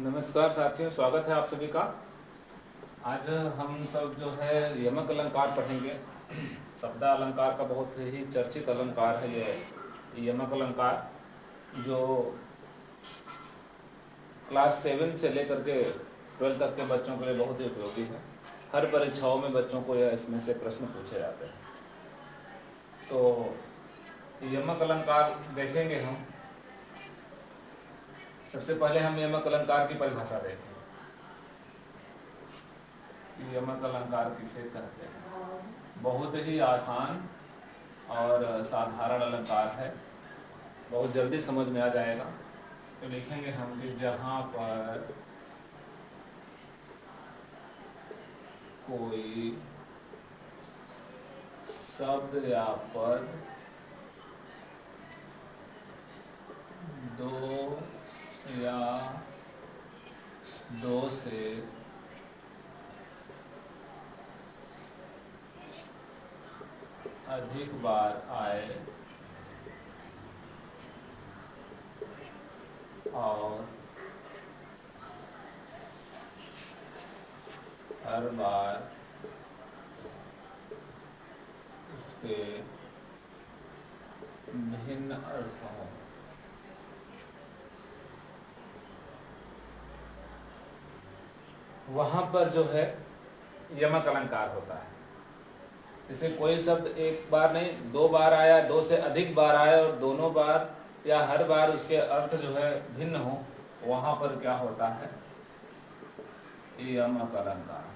नमस्कार साथियों, स्वागत है आप सभी का। आज हम सब जो है यमक अलंकार पढ़ेंगे। शब्द अलंकार का बहुत ही चर्चित अलंकार है ये यमक अलंकार, जो क्लास 7 से लेकर के 12 तक के बच्चों के लिए बहुत ही उपयोगी है। हर परीक्षाओं में बच्चों को यह इसमें से प्रश्न पूछे जाते हैं। तो यमक अलंकार देखेंगे हम। सबसे पहले हम यमक अलंकार की परिभाषा देखेंगे। यमक अलंकार किसे कहते हैं? बहुत ही आसान और साधारण अलंकार है, बहुत जल्दी समझ में आ जाएगा। तो लिखेंगे हम कि जहाँ पर कोई शब्द या पद दो या दो से अधिक बार आए और हर बार उसके भिन्न अर्थ हों, वहाँ पर जो है यमक अलंकार होता है। जैसे कोई शब्द एक बार नहीं, 2 बार आया, 2 से अधिक बार आया और दोनों बार या हर बार उसके अर्थ जो है भिन्न हो, वहाँ पर क्या होता है? यमक अलंकार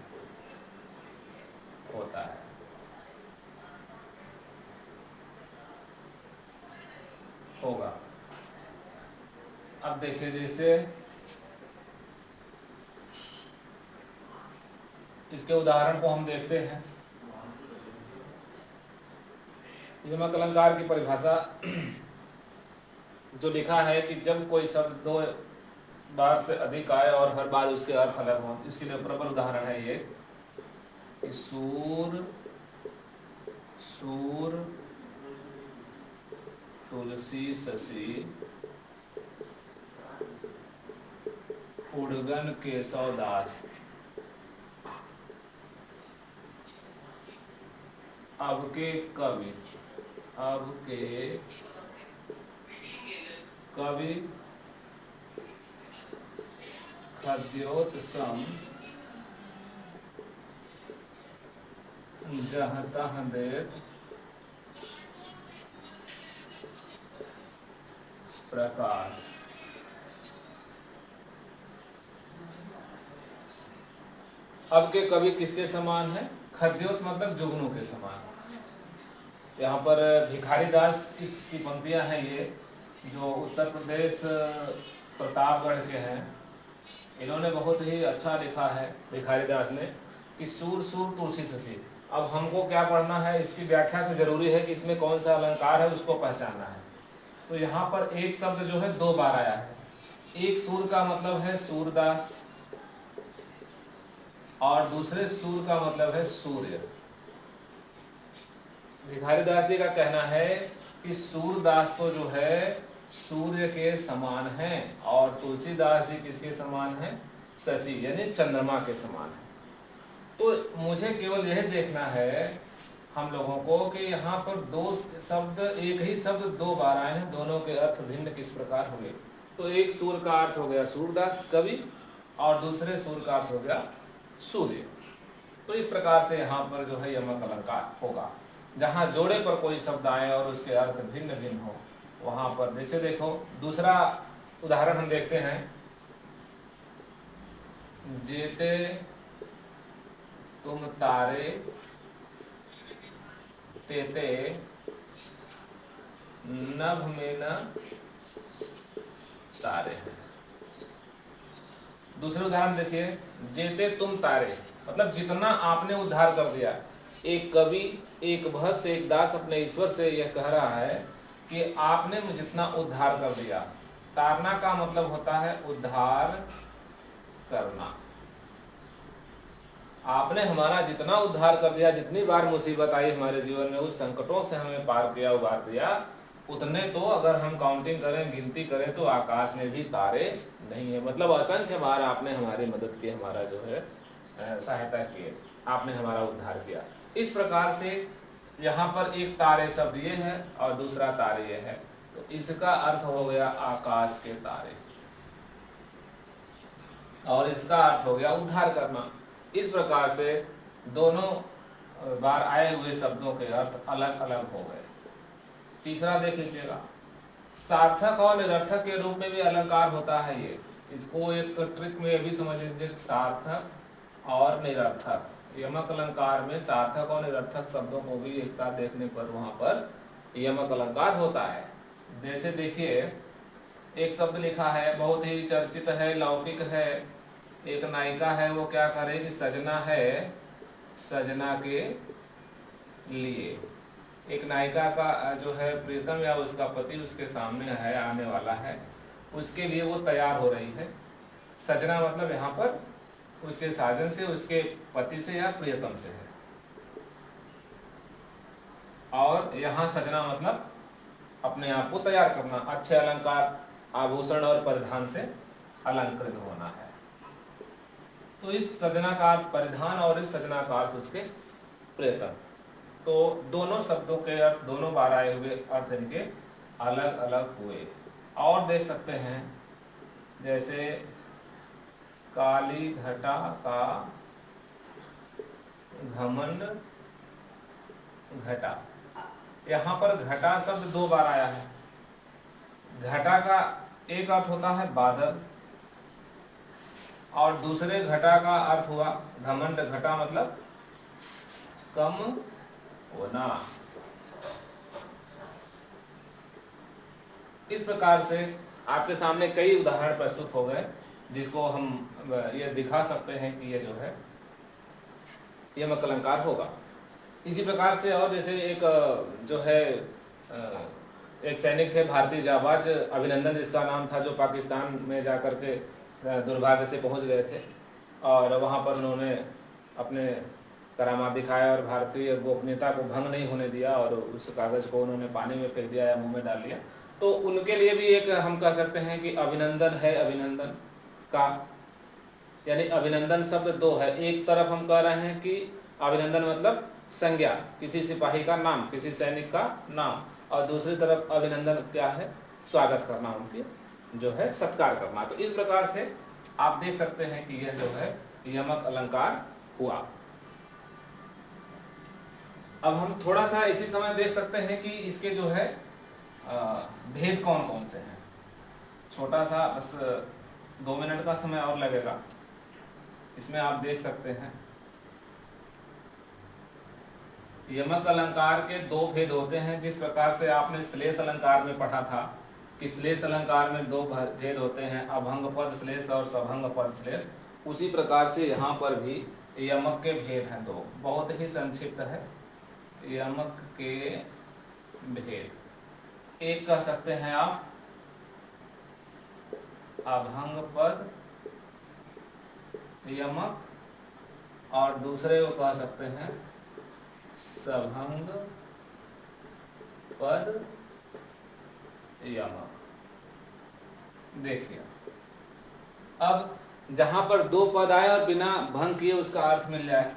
होता है। होगा। अब देखिए, जैसे इसके उदाहरण को हम देखते हैं। यमक अलंकार की परिभाषा जो लिखा है कि जब कोई शब्द 2 बार से अधिक आए और हर बार उसके अर्थ अलग हों। इसके लिए प्रबल उदाहरण है ये कि सूर, सूर, तुलसी, शशि, उड़गन, केशव, दास। अब के कवि, अब के कवि खद्योतसम जहाँ तहाँ देत प्रकाश। अब के कवि किसके समान है? खद्योत मतलब जुगनू के समान। यहाँ पर भिखारी दास इसकी पंक्तियां हैं, ये जो उत्तर प्रदेश प्रतापगढ़ के हैं। इन्होंने बहुत ही अच्छा लिखा है भिखारी दास ने कि सूर, सूर, तुलसी, शशि। अब हमको क्या पढ़ना है? इसकी व्याख्या से जरूरी है कि इसमें कौन सा अलंकार है उसको पहचानना है। तो यहाँ पर एक शब्द जो है 2 बार आया है। एक सूर का मतलब है सूरदास और दूसरे सूर का मतलब है सूर्य। भिखारी दास जी का कहना है कि सूरदास तो जो है सूर्य के समान है और तुलसीदास जी किसके समान है? शशि यानी चंद्रमा के समान है। तो मुझे केवल यह देखना है हम लोगों को कि यहाँ पर 2 शब्द, एक ही शब्द 2 बार आए हैं, दोनों के अर्थ भिन्न किस प्रकार होंगे। तो एक सूर का अर्थ हो गया सूरदास कवि और दूसरे सूर का अर्थ हो गया सूर्य। तो इस प्रकार से यहाँ पर जो है यमक अलंकार होगा। जहाँ जोड़े पर कोई शब्द आए और उसके अर्थ भिन्न भिन्न हो, वहाँ पर जैसे देखो दूसरा उदाहरण हम देखते हैं। जेते तुम तारे तेते नभ में न तारे हैं। दूसरे उदाहरण देखिए, जेते तुम तारे मतलब जितना आपने उद्धार कर दिया। एक कवि, एक भक्त, एक दास अपने ईश्वर से यह कह रहा है कि आपने जितना उद्धार कर दिया। तारना का मतलब होता है उद्धार करना। आपने हमारा जितना उद्धार कर दिया, जितनी बार मुसीबत आई हमारे जीवन में, उस संकटों से हमें पार किया, उबार दिया, उतने तो अगर हम काउंटिंग करें, गिनती करें तो आकाश में भी तारे नहीं है। मतलब असंख्य बार आपने हमारी मदद की, हमारा जो है सहायता की, आपने हमारा उद्धार किया। इस प्रकार से यहाँ पर एक तारे शब्द ये है और दूसरा तारे ये है, तो इसका अर्थ हो गया आकाश के तारे और इसका अर्थ हो गया उद्धार करना। इस प्रकार से दोनों बार आए हुए शब्दों के अर्थ अलग अलग हो गए। तीसरा देख लीजिएगा, सार्थक और निरर्थक के रूप में भी अलंकार होता है ये। इसको एक ट्रिक में ये भी समझ लीजिए, सार्थक और निरर्थक। यमक अलंकार में सार्थक और निरर्थक शब्दों को भी एक साथ देखने पर वहां पर यमक अलंकार होता है। जैसे देखिए, एक शब्द लिखा है, बहुत ही चर्चित है, लौकिक है। एक नायिका है, वो क्या करेगी, सजना है सजना के लिए। एक नायिका का जो है प्रीतम या उसका पति उसके सामने है, आने वाला है, उसके लिए वो तैयार हो रही है। सजना मतलब यहाँ पर उसके साजन से, उसके पति से या प्रियतम से है। और यहाँ सजना मतलब अपने आप को तैयार करना, अच्छे अलंकार, आभूषण और परिधान से अलंकृत होना है। तो इस सजना का अर्थ परिधान और इस सजना का अर्थ उसके प्रियतम। तो दोनों शब्दों के अर्थ, दोनों बार आए हुए अर्थ इनके अलग अलग हुए। और देख सकते हैं, जैसे काली घटा का घमंड घटा, यहाँ पर घटा शब्द दो बार आया है। घटा का एक अर्थ होता है बादल और दूसरे घटा का अर्थ हुआ घमंड। घटा मतलब कम होना। इस प्रकार से आपके सामने कई उदाहरण प्रस्तुत हो गए, जिसको हम ये दिखा सकते हैं कि ये जो है यमक अलंकार होगा। इसी प्रकार से और जैसे एक जो है एक सैनिक थे, भारतीय जाबाज अभिनंदन जिसका नाम था, जो पाकिस्तान में जाकर के दुर्भाग्य से पहुंच गए थे और वहां पर उन्होंने अपने करामात दिखाया और भारतीय गोपनीयता को भंग नहीं होने दिया और उस कागज को उन्होंने पानी में फेंक दिया या मुंह में डाल लिया। तो उनके लिए भी एक हम कह सकते हैं कि अभिनंदन है, अभिनंदन का, यानी अभिनंदन शब्द दो है। एक तरफ हम कह रहे हैं कि अभिनंदन मतलब संज्ञा, किसी सिपाही का नाम, किसी सैनिक का नाम, और दूसरी तरफ अभिनंदन क्या है, स्वागत करना, उनकी जो है सत्कार करना। तो इस प्रकार से आप देख सकते हैं कि यह जो है यमक अलंकार हुआ। अब हम थोड़ा सा इसी समय देख सकते हैं कि इसके जो है भेद कौन कौन से हैं। छोटा सा बस 2 मिनट का समय और लगेगा, इसमें आप देख सकते हैं यमक अलंकार के 2 भेद होते हैं। जिस प्रकार से आपने श्लेष अलंकार में पढ़ा था कि श्लेष अलंकार में 2 भेद होते हैं, अभंग पद श्लेष और सभंग पद श्लेष, उसी प्रकार से यहाँ पर भी यमक के भेद हैं 2। बहुत ही संक्षिप्त है यमक के भेद। एक कह सकते हैं आप अभंग पद यमक, और दूसरे को कह सकते हैं सभंग पद यमक। देखिए, अब जहां पर 2 पद आए और बिना भंग किए उसका अर्थ मिल जाए,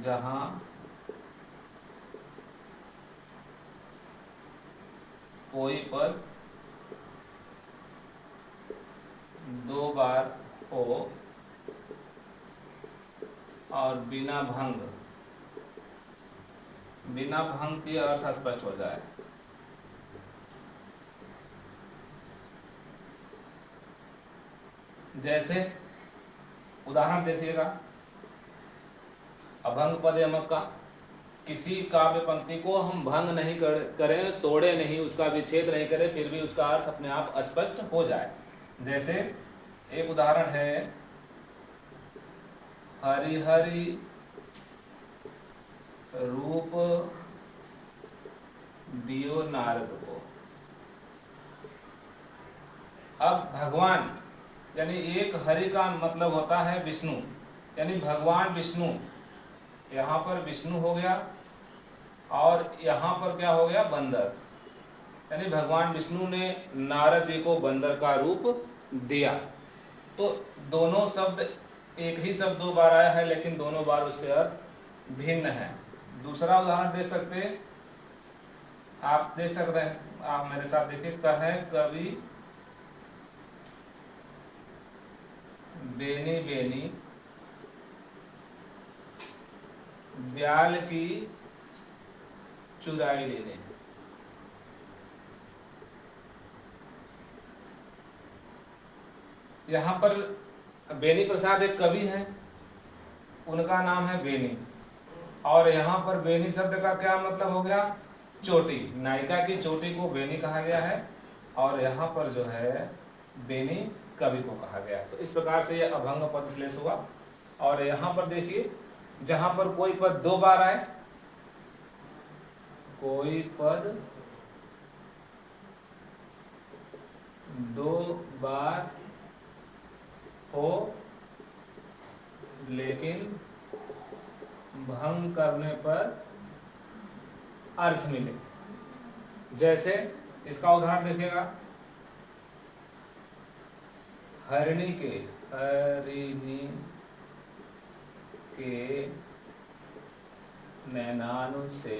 जहां कोई पद 2 बार हो और बिना भंग के अर्थ स्पष्ट हो जाए। जैसे उदाहरण देखिएगा, अभंग पद यमक का, किसी काव्य पंक्ति को हम भंग नहीं करें, तोड़े नहीं, उसका विच्छेद नहीं करें, फिर भी उसका अर्थ अपने आप स्पष्ट हो जाए। जैसे एक उदाहरण है, हरि हरि रूप दियो नारद को। अब भगवान यानी एक हरि का मतलब होता है विष्णु, यानी भगवान विष्णु। यहाँ पर विष्णु हो गया और यहाँ पर क्या हो गया, बंदर। यानी भगवान विष्णु ने नारद जी को बंदर का रूप दिया। तो दोनों शब्द, एक ही शब्द दो बार आया है लेकिन दोनों बार उसके अर्थ भिन्न है। दूसरा उदाहरण देख सकते हैं, आप देख सकते हैं, आप मेरे साथ देखिए। कहे कवि बेनी बेनी ब्याल की चुराई लेने। यहाँ पर बेनी प्रसाद एक कवि है, उनका नाम है बेनी, और यहाँ पर बेनी शब्द का क्या मतलब हो गया? चोटी। नायिका की चोटी को बेनी कहा गया है, और यहाँ पर जो है बेनी कवि को कहा गया। तो इस प्रकार से यह अभंग पद श्लेष हुआ। और यहाँ पर देखिए, जहां पर कोई पद दो बार आए, कोई पद दो बार हो लेकिन भंग करने पर अर्थ मिले। जैसे इसका उदाहरण देखिएगा, हरिणी के नैनानु से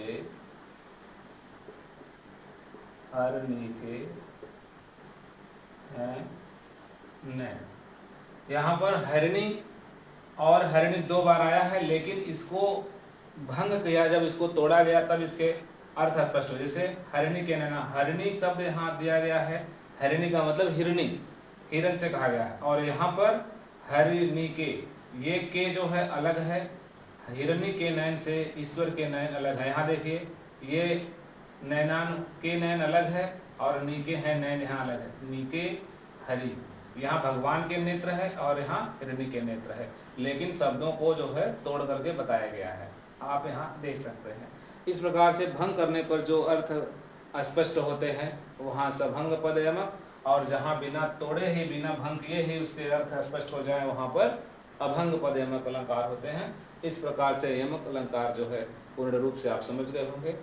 हरिणी के नैन। यहाँ पर हरिणी और हरिणी दो बार आया है, लेकिन इसको भंग किया, जब इसको तोड़ा गया तब इसके अर्थ स्पष्ट हो। जैसे हरिणी के नैना, हरिणी शब्द यहाँ दिया गया है, हरिणी का मतलब हिरणी, हिरण से कहा गया है। और यहाँ पर हरिणी के, ये के जो है अलग है, हिरणी के नैन से ईश्वर के नैन अलग है। यहाँ देखिए, ये नैनान के नैन अलग है और नीके है नैन यहाँ अलग है। नीके हरि, यहाँ भगवान के नेत्र है और यहाँ हिरणी के नेत्र है, लेकिन शब्दों को जो है तोड़ करके बताया गया है, आप यहाँ देख सकते हैं। इस प्रकार से भंग करने पर जो अर्थ अस्पष्ट होते हैं वहाँ सभंग पद यमक, और जहाँ बिना तोड़े ही, बिना भंग किए ही उसके अर्थ स्पष्ट हो जाए वहाँ पर अभंग पद यमक अलंकार होते हैं। इस प्रकार से यमक अलंकार जो है पूर्ण रूप से आप समझ गए होंगे,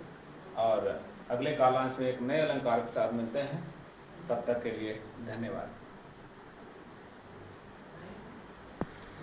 और अगले कालांश में एक नए अलंकार के साथ मिलते हैं। तब तक के लिए धन्यवाद।